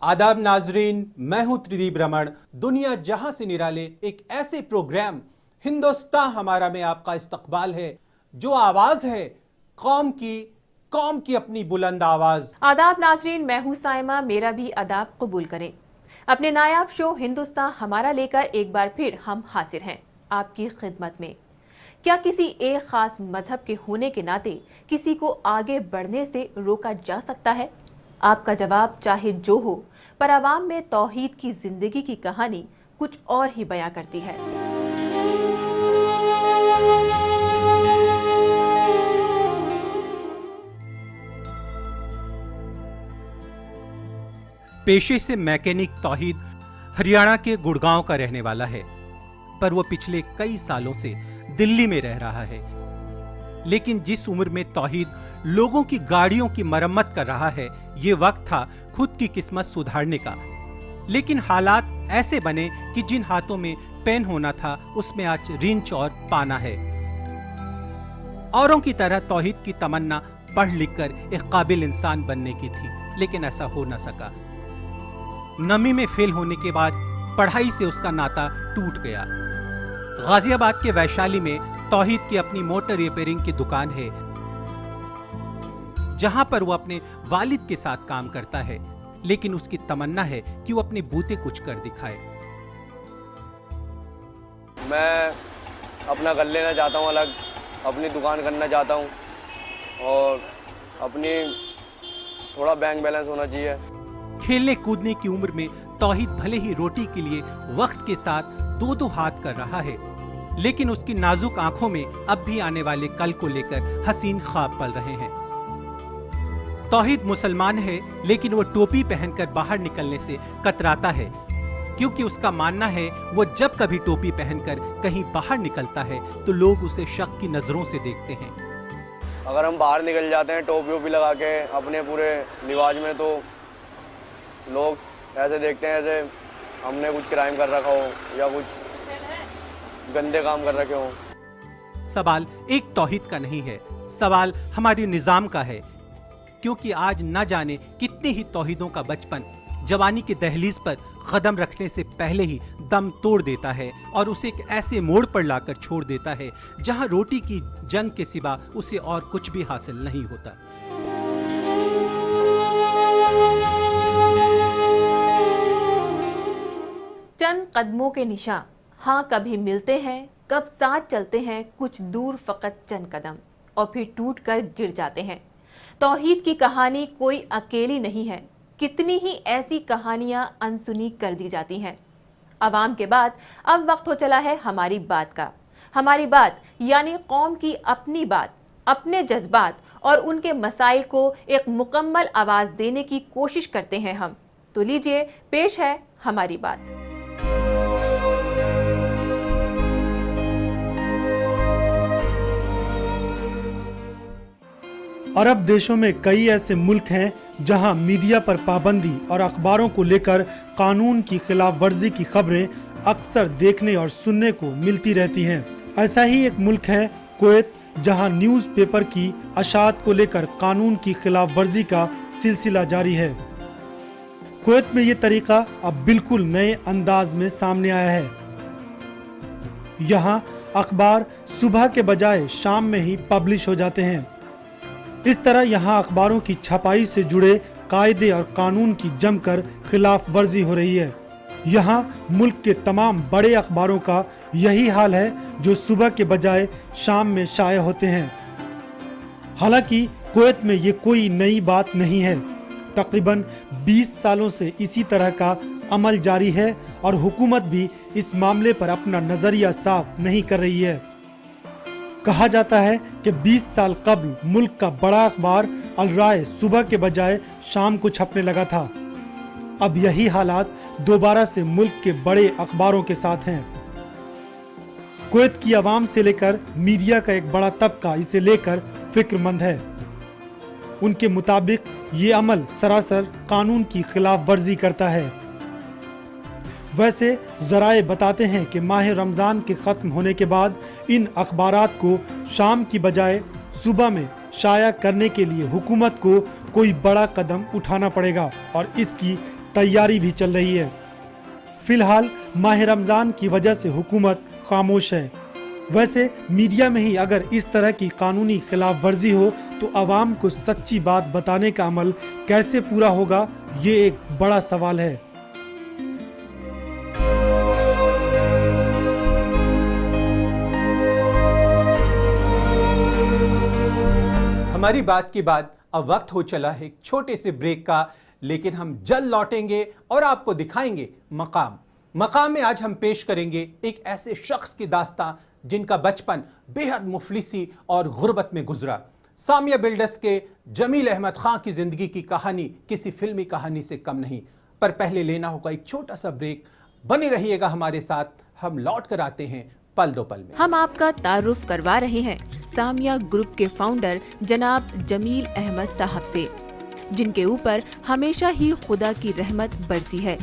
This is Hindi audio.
आदाब नाजरीन, मैं हूं त्रिदीप रमण। दुनिया जहां से निराले एक ऐसे प्रोग्राम हिंदुस्तान हमारा में आपका इस्तकबाल है, जो आवाज है कौम की अपनी बुलंद आवाज। आदाब नाजरीन, मैं हूं साइमा, मेरा भी आदाब कबूल करें। अपने नायाब शो हिंदुस्तान हमारा लेकर एक बार फिर हम हाजिर हैं आपकी खिदमत में। क्या किसी एक खास मजहब के होने के नाते किसी को आगे बढ़ने से रोका जा सकता है? आपका जवाब चाहे जो हो, पर अवाम में तौहीद की जिंदगी की कहानी कुछ और ही बयां करती है। पेशे से मैकेनिक तौहीद हरियाणा के गुड़गांव का रहने वाला है, पर वो पिछले कई सालों से दिल्ली में रह रहा है। लेकिन जिस उम्र में तौहीद लोगों की गाड़ियों की मरम्मत कर रहा है, ये वक्त था खुद की किस्मत सुधारने का। लेकिन हालात ऐसे बने कि जिन हाथों में पेन होना था, उसमें आज रिंच और पाना है। औरों की तरह तौहीद की तमन्ना पढ़ लिख कर एक काबिल इंसान बनने की थी, लेकिन ऐसा हो न सका। नमी में फेल होने के बाद पढ़ाई से उसका नाता टूट गया। गाजियाबाद के वैशाली में तौहीद की अपनी मोटर रिपेयरिंग की दुकान है, जहां पर वो अपने वालिद के साथ काम करता है। लेकिन उसकी तमन्ना है कि वो अपने बूते कुछ कर दिखाए। मैं अपना घर लेना चाहता हूँ, अलग अपनी दुकान करना चाहता हूँ और अपनी थोड़ा बैंक बैलेंस होना चाहिए। खेलने कूदने की उम्र में तौहीद भले ही रोटी के लिए वक्त के साथ दो दो हाथ कर रहा है, लेकिन उसकी नाजुक आंखों में अब भी आने वाले कल को लेकर हसीन ख्वाब पल रहे हैं। तौहीद मुसलमान है, लेकिन वो टोपी पहनकर बाहर निकलने से कतराता है, क्योंकि उसका मानना है वो जब कभी टोपी पहनकर कहीं बाहर निकलता है तो लोग उसे शक की नजरों से देखते हैं। अगर हम बाहर निकल जाते हैं टोपी वोपी लगा के अपने पूरे लिबास में, तो लोग ऐसे देखते हैं जैसे हमने कुछ क्राइम कर रखा हो या कुछ गंदे काम कर रखे हो। सवाल एक तौहीद का नहीं है, सवाल हमारे निजाम का है, क्योंकि आज न जाने कितने ही तौहीदों का बचपन जवानी की दहलीज पर कदम रखने से पहले ही दम तोड़ देता है और उसे एक ऐसे मोड़ पर लाकर छोड़ देता है जहां रोटी की जंग के सिवा उसे और कुछ भी हासिल नहीं होता। चंद कदमों के निशान, हाँ कभी मिलते हैं, कब साथ चलते हैं कुछ दूर फकत चंद कदम, और फिर टूट कर गिर जाते हैं। तौहीद की कहानी कोई अकेली नहीं है, कितनी ही ऐसी कहानियां अनसुनी कर दी जाती हैं। अवाम के बाद अब वक्त हो चला है हमारी बात का। हमारी बात यानी कौम की अपनी बात, अपने जज्बात और उनके मसाइल को एक मुकम्मल आवाज देने की कोशिश करते हैं हम। तो लीजिए पेश है हमारी बात। अरब देशों में कई ऐसे मुल्क हैं जहां मीडिया पर पाबंदी और अखबारों को लेकर कानून की खिलाफ वर्जी की खबरें अक्सर देखने और सुनने को मिलती रहती हैं। ऐसा ही एक मुल्क है कुवैत, जहां न्यूज़पेपर की अशात को लेकर कानून की खिलाफ वर्जी का सिलसिला जारी है। कुवैत में ये तरीका अब बिल्कुल नए अंदाज में सामने आया है। यहाँ अखबार सुबह के बजाय शाम में ही पब्लिश हो जाते हैं। इस तरह यहाँ अखबारों की छपाई से जुड़े कायदे और कानून की जमकर खिलाफ वर्जी हो रही है। यहाँ मुल्क के तमाम बड़े अखबारों का यही हाल है, जो सुबह के बजाय शाम में शाया होते हैं। हालांकि कुवैत में ये कोई नई बात नहीं है। तकरीबन 20 सालों से इसी तरह का अमल जारी है और हुकूमत भी इस मामले पर अपना नजरिया साफ नहीं कर रही है। कहा जाता है कि 20 साल कबल मुल्क का बड़ा अखबार अल राय सुबह के बजाय शाम को छपने लगा था। अब यही हालात दोबारा से मुल्क के बड़े अखबारों के साथ हैं। कुवैत की आवाम से लेकर मीडिया का एक बड़ा तबका इसे लेकर फिक्रमंद है। उनके मुताबिक ये अमल सरासर कानून की खिलाफ वर्जी करता है। वैसे जराए बताते हैं कि माह रमजान के खत्म होने के बाद इन अखबारात को शाम की बजाय सुबह में शाया करने के लिए हुकूमत को कोई बड़ा कदम उठाना पड़ेगा और इसकी तैयारी भी चल रही है। फिलहाल माह रमजान की वजह से हुकूमत खामोश है। वैसे मीडिया में ही अगर इस तरह की कानूनी खिलाफ वर्जी हो तो आवाम को सच्ची बात बताने का अमल कैसे पूरा होगा, ये एक बड़ा सवाल है। हमारी बात के बाद अब वक्त हो चला है एक छोटे से ब्रेक का, लेकिन हम जल्द लौटेंगे और आपको दिखाएंगे मकाम में आज हम पेश करेंगे एक ऐसे शख्स की दास्तां जिनका बचपन बेहद मुफलिसी और गुर्बत में गुजरा। सामिया बिल्डर्स के जमील अहमद खां की जिंदगी की कहानी किसी फिल्मी कहानी से कम नहीं। पर पहले लेना होगा एक छोटा सा ब्रेक। बने रहिएगा हमारे साथ, हम लौट कर आते हैं पल दो पल में। हम आपका तारुफ करवा रहे हैं सामिया ग्रुप के फाउंडर जनाब जमील अहमद साहब से, जिनके ऊपर हमेशा ही खुदा की रहमत बरसी है।